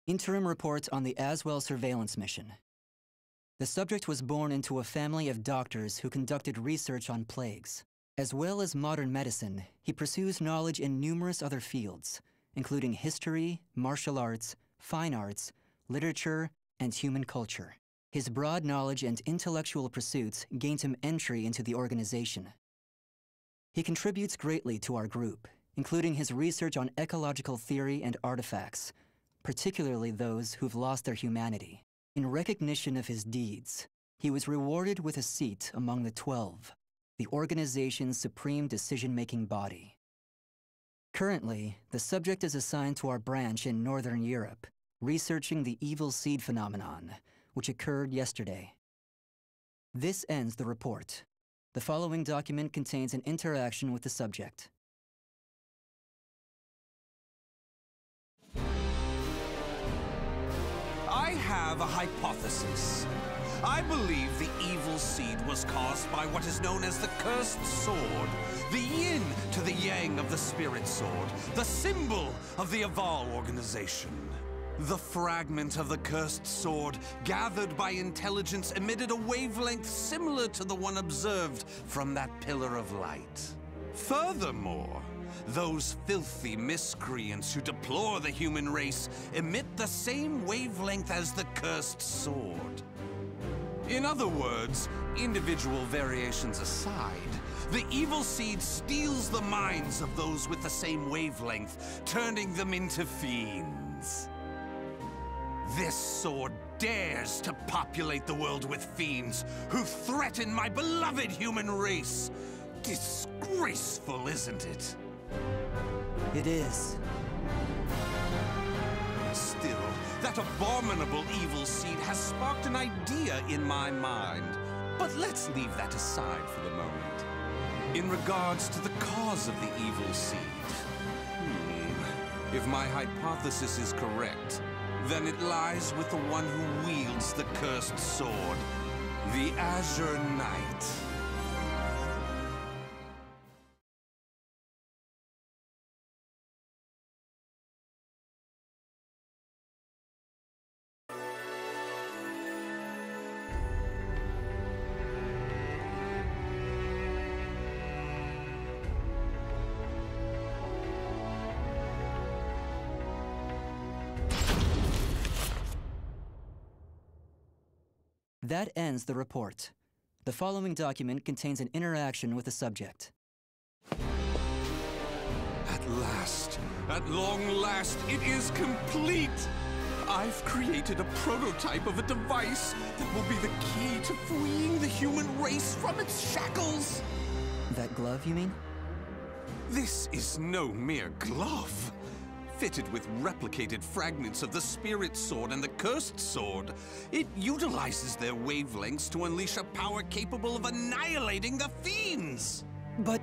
Interim report on the AZWEL surveillance mission. The subject was born into a family of doctors who conducted research on plagues. As well as modern medicine, he pursues knowledge in numerous other fields, including history, martial arts, fine arts, literature, and human culture. His broad knowledge and intellectual pursuits gained him entry into the organization. He contributes greatly to our group, including his research on ecological theory and artifacts, particularly those who've lost their humanity. In recognition of his deeds, he was rewarded with a seat among the 12, the organization's supreme decision-making body. Currently, the subject is assigned to our branch in Northern Europe, researching the evil seed phenomenon, which occurred yesterday. This ends the report. The following document contains an interaction with the subject. I have a hypothesis. I believe the evil seed was caused by what is known as the cursed sword, the yin to the yang of the spirit sword, the symbol of the AZWEL organization. The fragment of the cursed sword, gathered by intelligence, emitted a wavelength similar to the one observed from that pillar of light. Furthermore, those filthy miscreants who deplore the human race emit the same wavelength as the cursed sword. In other words, individual variations aside, the evil seed steals the minds of those with the same wavelength, turning them into fiends. This sword dares to populate the world with fiends who threaten my beloved human race. Disgraceful, isn't it? It is. Still, that abominable evil seed has sparked an idea in my mind. But let's leave that aside for the moment. In regards to the cause of the evil seed, if my hypothesis is correct, then it lies with the one who wields the cursed sword, the Azure Knight. That ends the report. The following document contains an interaction with the subject. At long last, it is complete! I've created a prototype of a device that will be the key to freeing the human race from its shackles! That glove, you mean? This is no mere glove. Fitted with replicated fragments of the spirit sword and the cursed sword, it utilizes their wavelengths to unleash a power capable of annihilating the fiends! But...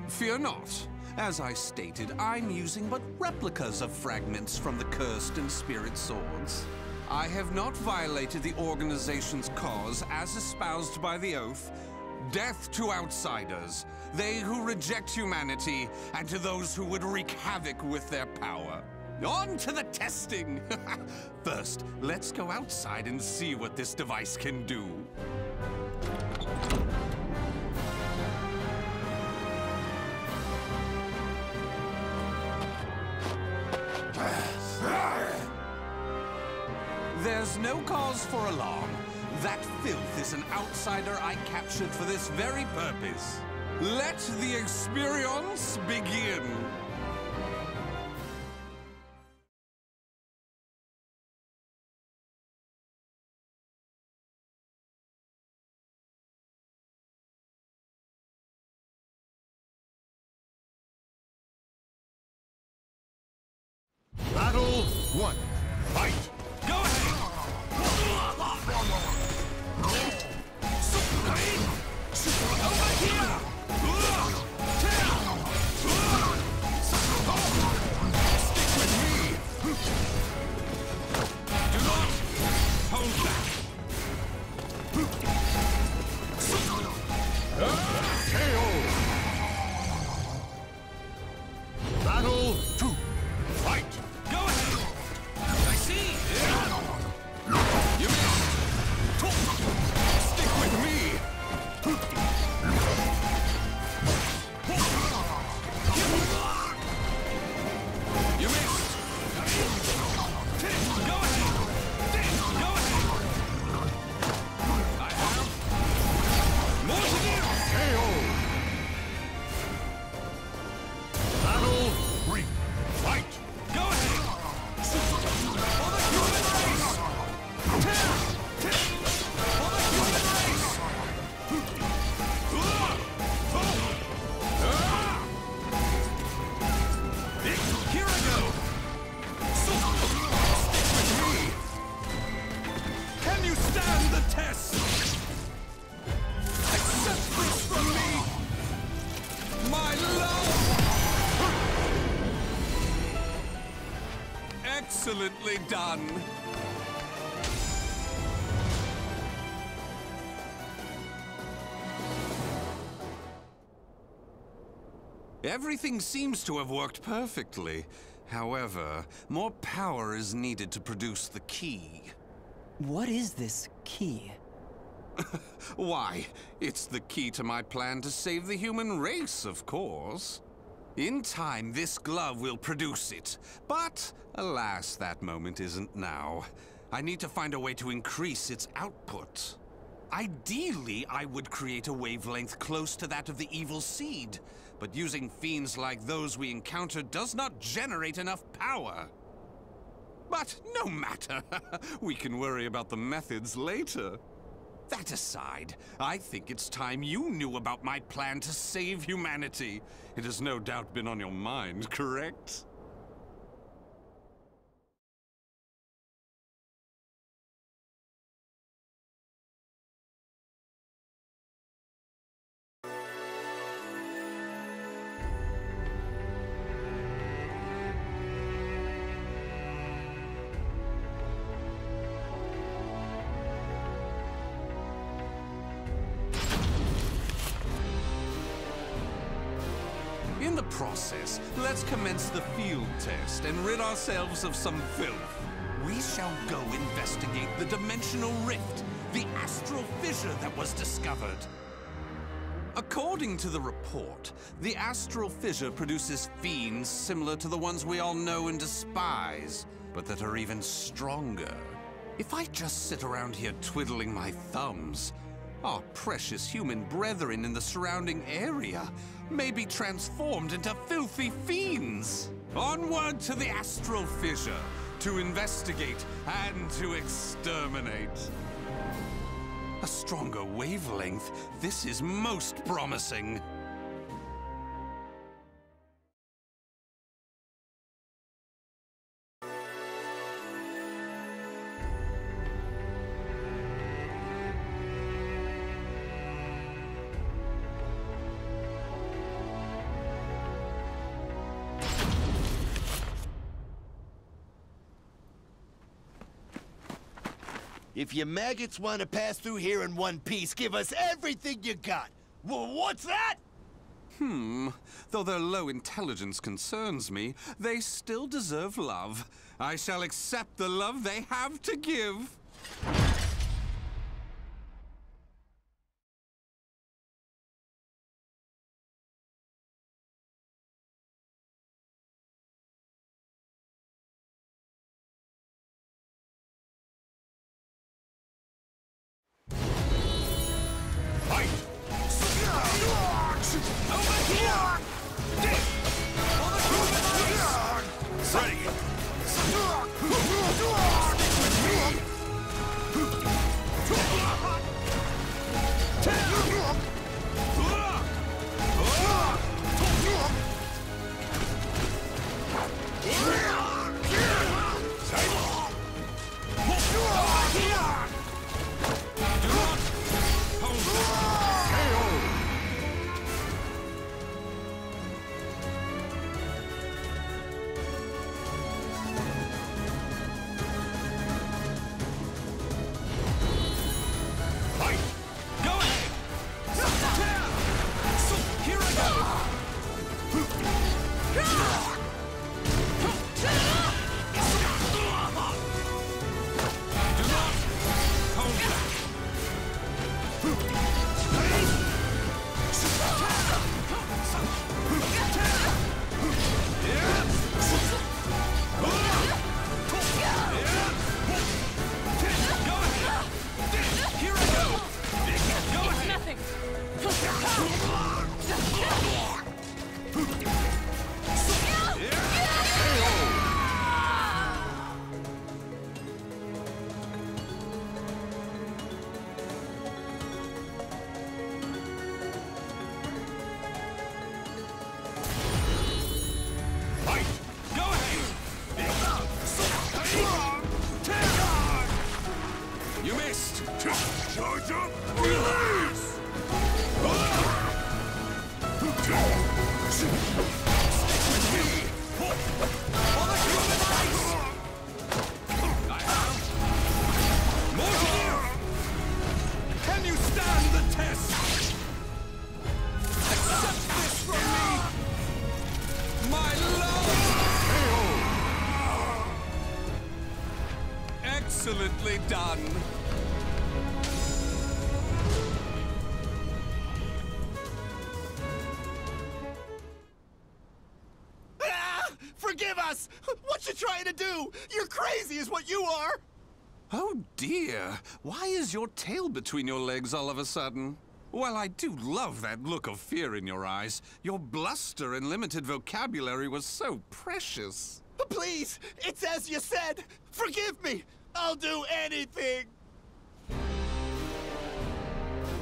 Fear not. As I stated, I'm using but replicas of fragments from the cursed and spirit swords. I have not violated the organization's cause as espoused by the oath. Death to outsiders, they who reject humanity, and to those who would wreak havoc with their power. On to the testing! First, let's go outside and see what this device can do. There's no cause for alarm. That filth is an outsider I captured for this very purpose. Let the experience begin. Battle 1. Fight! Go ahead! Over here! Stick with me! Do not hold back! KO! Battle 2. Fight! Go Excellently done! Everything seems to have worked perfectly. However, more power is needed to produce the key. What is this key? Why, it's the key to my plan to save the human race, of course. In time, this glove will produce it. But, alas, that moment isn't now. I need to find a way to increase its output. Ideally, I would create a wavelength close to that of the evil seed. But using fiends like those we encountered does not generate enough power. But no matter. We can worry about the methods later. That aside, I think it's time you knew about my plan to save humanity. It has no doubt been on your mind, correct? In the process, let's commence the field test and rid ourselves of some filth. We shall go investigate the dimensional rift, the Astro Fisher that was discovered. According to the report, the Astro Fisher produces fiends similar to the ones we all know and despise, but that are even stronger. If I just sit around here twiddling my thumbs, our precious human brethren in the surrounding area may be transformed into filthy fiends. Onward to the Astro Fisher to investigate and to exterminate. A stronger wavelength. This is most promising. If you maggots want to pass through here in one piece, give us everything you got. Well, what's that? Though their low intelligence concerns me, they still deserve love. I shall accept the love they have to give. Ready. you stand the test? Accept this from me! My love! Excellently done! Forgive us! What you trying to do? You're crazy is what you are! Oh dear, why is your tail between your legs all of a sudden? Well, I do love that look of fear in your eyes. Your bluster and limited vocabulary was so precious. Please, it's as you said! Forgive me! I'll do anything!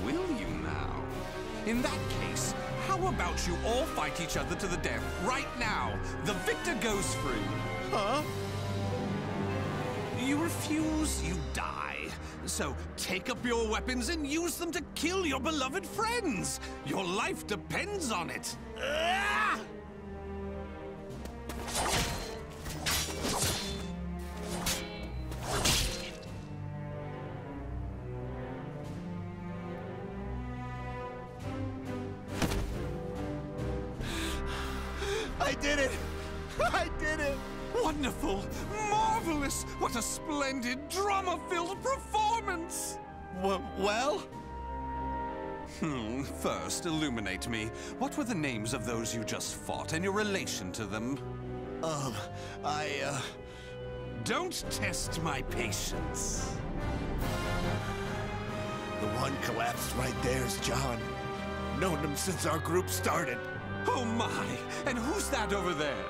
Will you now? In that case, how about you all fight each other to the death right now? The victor goes free. Huh? You refuse, you die. So take up your weapons and use them to kill your beloved friends. Your life depends on it. Ah! I did it! I did it! Wonderful! Marvelous! What a splendid, drama-filled performance! Well? First, illuminate me. What were the names of those you just fought and your relation to them? Don't test my patience. The one collapsed right there's John. Known him since our group started. Oh my! And who's that over there?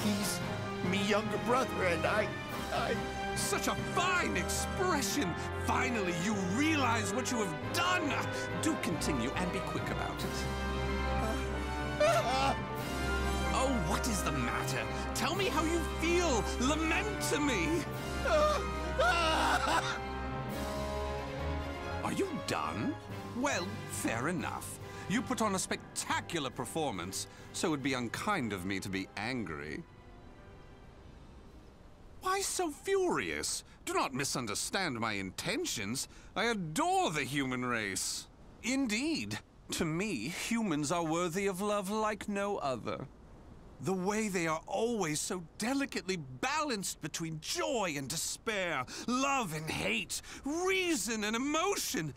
He's me younger brother, and I... Such a fine expression! Finally, you realize what you have done! Do continue and be quick about it. Oh, what is the matter? Tell me how you feel! Lament to me! Are you done? Well, fair enough. You put on a spectacular performance, so it'd be unkind of me to be angry. Why so furious? Do not misunderstand my intentions. I adore the human race. Indeed, to me, humans are worthy of love like no other. The way they are always so delicately balanced between joy and despair, love and hate, reason and emotion.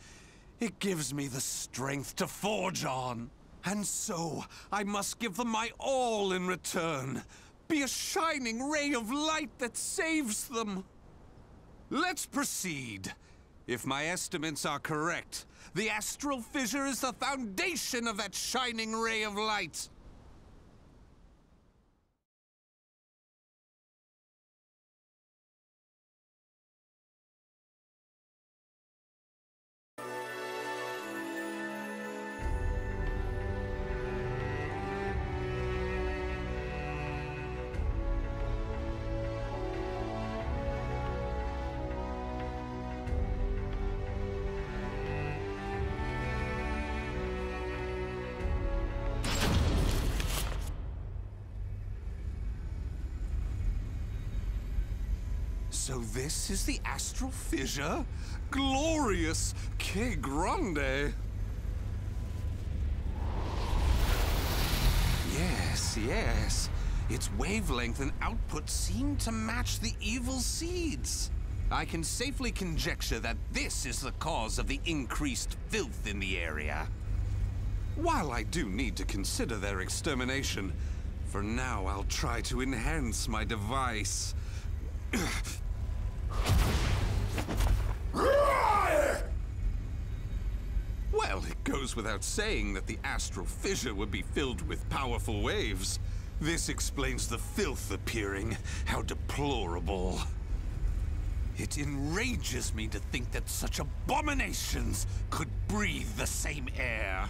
It gives me the strength to forge on. And so, I must give them my all in return. Be a shining ray of light that saves them. Let's proceed. If my estimates are correct, the Astro Fisher is the foundation of that shining ray of light. So this is the Astro Fisher? Glorious! Que grande! Yes, yes. Its wavelength and output seem to match the evil seeds. I can safely conjecture that this is the cause of the increased filth in the area. While I do need to consider their extermination, for now I'll try to enhance my device. Well, it goes without saying that the Astro Fisher would be filled with powerful waves. This explains the filth appearing. How deplorable. It enrages me to think that such abominations could breathe the same air.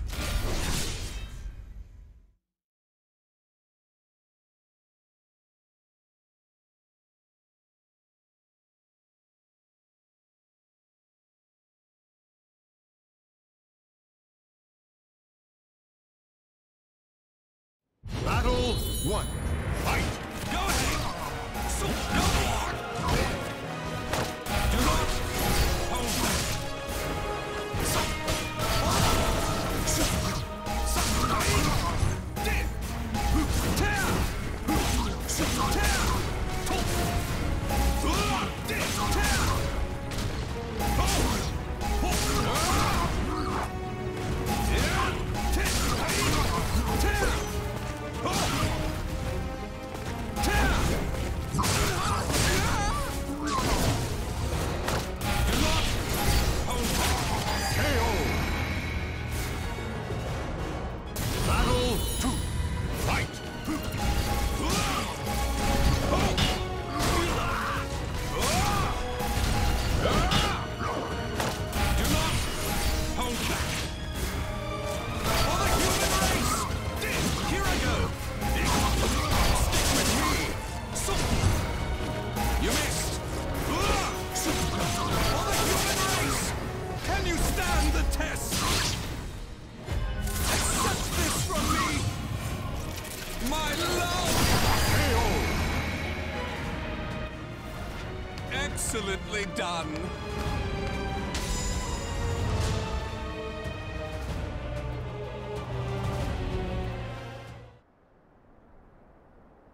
Battle 1. Fight! Go ahead! So go on! Do not hold back! the test! Accept this from me! My love! Excellently done!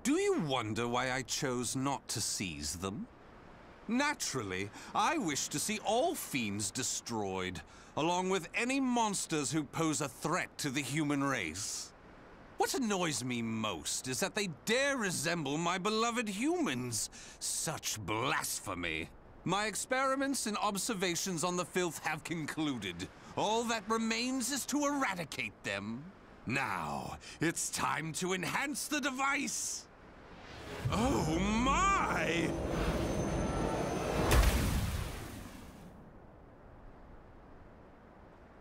Do you wonder why I chose not to seize them? Naturally, I wish to see all fiends destroyed, along with any monsters who pose a threat to the human race. What annoys me most is that they dare resemble my beloved humans. Such blasphemy. My experiments and observations on the filth have concluded. All that remains is to eradicate them. Now, it's time to enhance the device. Oh my!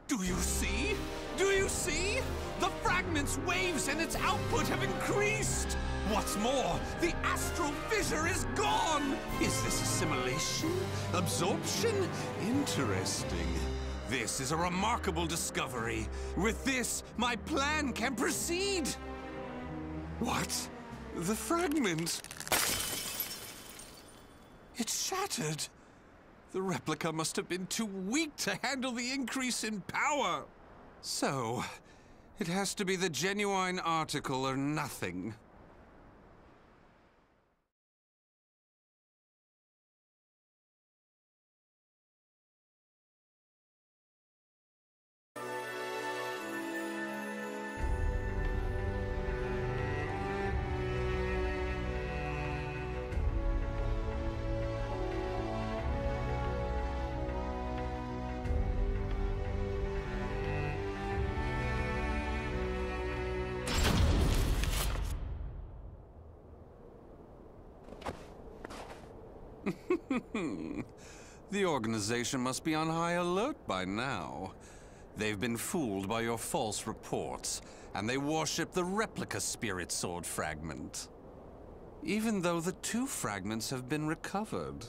Do you see? Do you see? The fragment's waves and its output have increased! What's more, the Astro Fisher is gone! Is this assimilation? Absorption? Interesting. This is a remarkable discovery. With this, my plan can proceed! What? The fragment? It's shattered. The replica must have been too weak to handle the increase in power. So, it has to be the genuine article or nothing. The organization must be on high alert by now. They've been fooled by your false reports, and they worship the replica spirit sword fragment. Even though the two fragments have been recovered.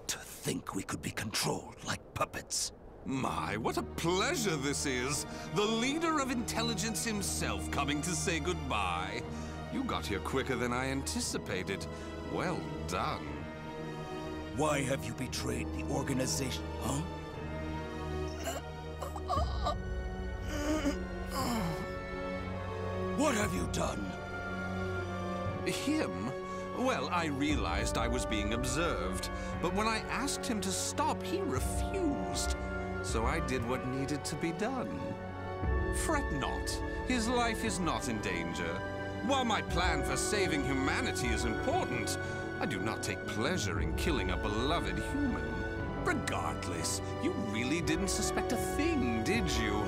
To think we could be controlled like puppets. My, what a pleasure this is! The leader of intelligence himself coming to say goodbye. You got here quicker than I anticipated. Well done. Why have you betrayed the organization, huh? What have you done? Him? Well, I realized I was being observed, but when I asked him to stop, he refused. So I did what needed to be done. Fret not. His life is not in danger. While my plan for saving humanity is important, I do not take pleasure in killing a beloved human. Regardless, you really didn't suspect a thing, did you?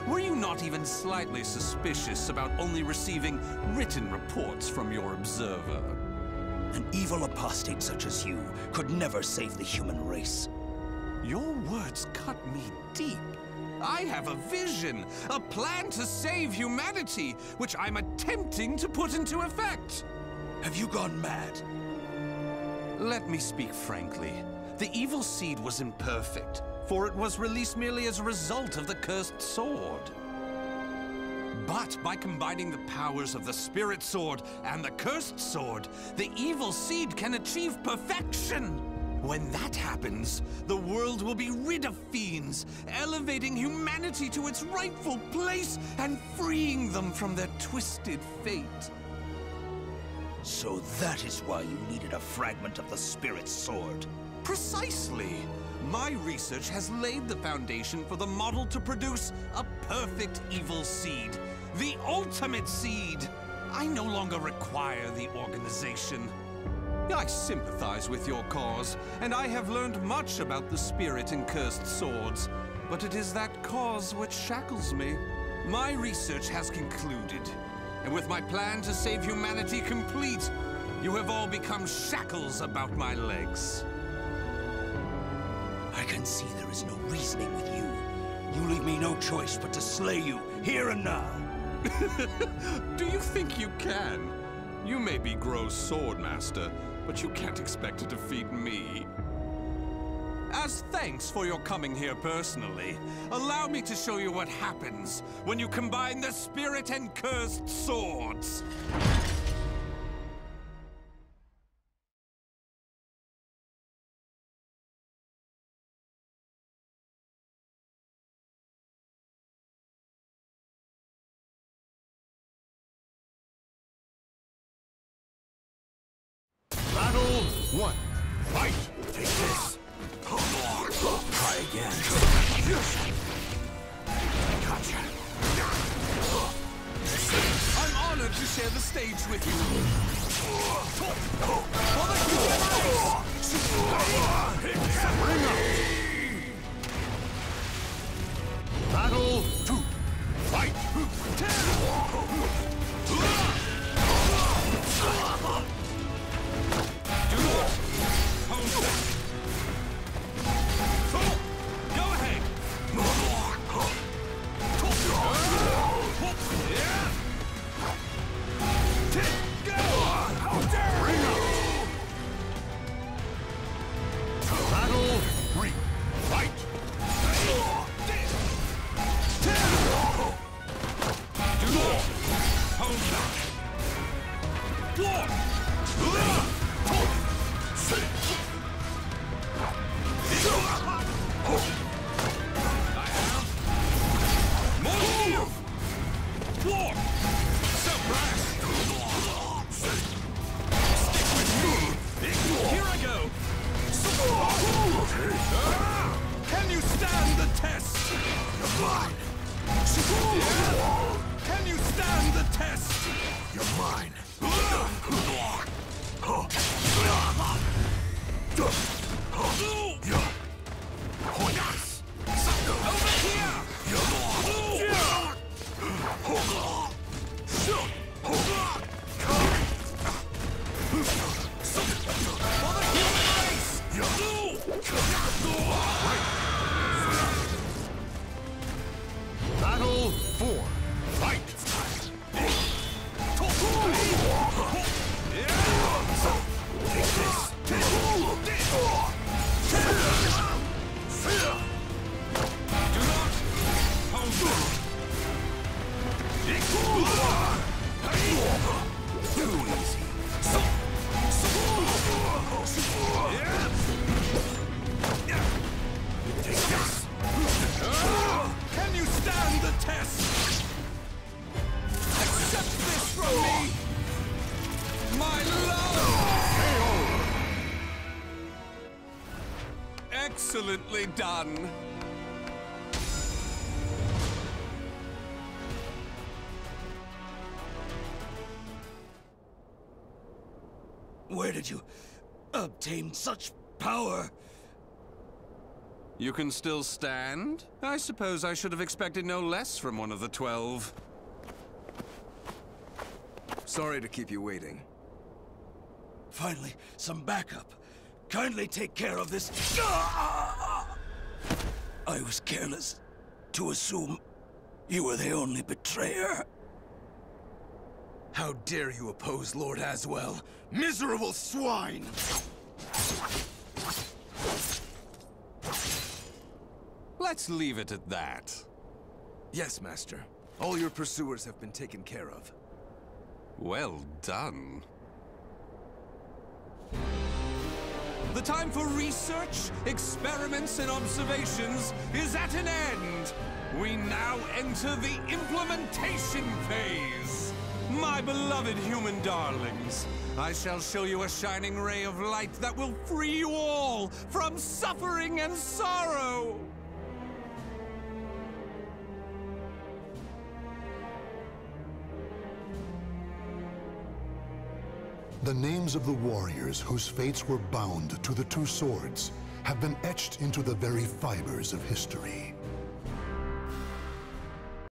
Were you not even slightly suspicious about only receiving written reports from your observer? An evil apostate such as you could never save the human race. Your words cut me deep. I have a vision, a plan to save humanity, which I'm attempting to put into effect. Have you gone mad? Let me speak frankly. The evil seed was imperfect, for it was released merely as a result of the cursed sword. But by combining the powers of the spirit sword and the cursed sword, the evil seed can achieve perfection. When that happens, the world will be rid of fiends, elevating humanity to its rightful place and freeing them from their twisted fate. So that is why you needed a fragment of the spirit sword. Precisely. My research has laid the foundation for the model to produce a perfect evil seed. The ultimate seed. I no longer require the organization. I sympathize with your cause, and I have learned much about the spirit and cursed swords. But it is that cause which shackles me. My research has concluded, and with my plan to save humanity complete, you have all become shackles about my legs. I can see there is no reasoning with you. You leave me no choice but to slay you, here and now. Do you think you can? You may be Gro's sword master, but you can't expect to defeat me. As thanks for your coming here personally, allow me to show you what happens when you combine the spirit and cursed swords. Battle 1. Fight! Take this. Try again. Gotcha. I'm honored to share the stage with you. For the human race! Bring up! Battle 2. Fight! Go ahead! Bring up! Battle 3. Fight! Do not hold back! One! Can you stand the test? You're mine! Can you stand the test? You're mine! Over here! For the human race! Battle 4. Fight! Take this! Do not hold back! Too easy. Take this! Can you stand the test? Accept this from me! My love! Excellently done! Where did you obtain such power? You can still stand? I suppose I should have expected no less from one of the 12. Sorry to keep you waiting. Finally, some backup. Kindly take care of this. I was careless to assume you were the only betrayer. How dare you oppose Lord AZWEL? Miserable swine! Let's leave it at that. Yes, Master. All your pursuers have been taken care of. Well done. The time for research, experiments, and observations is at an end. We now enter the implementation phase. My beloved human darlings, I shall show you a shining ray of light that will free you all from suffering and sorrow. The names of the warriors whose fates were bound to the two swords have been etched into the very fibers of history.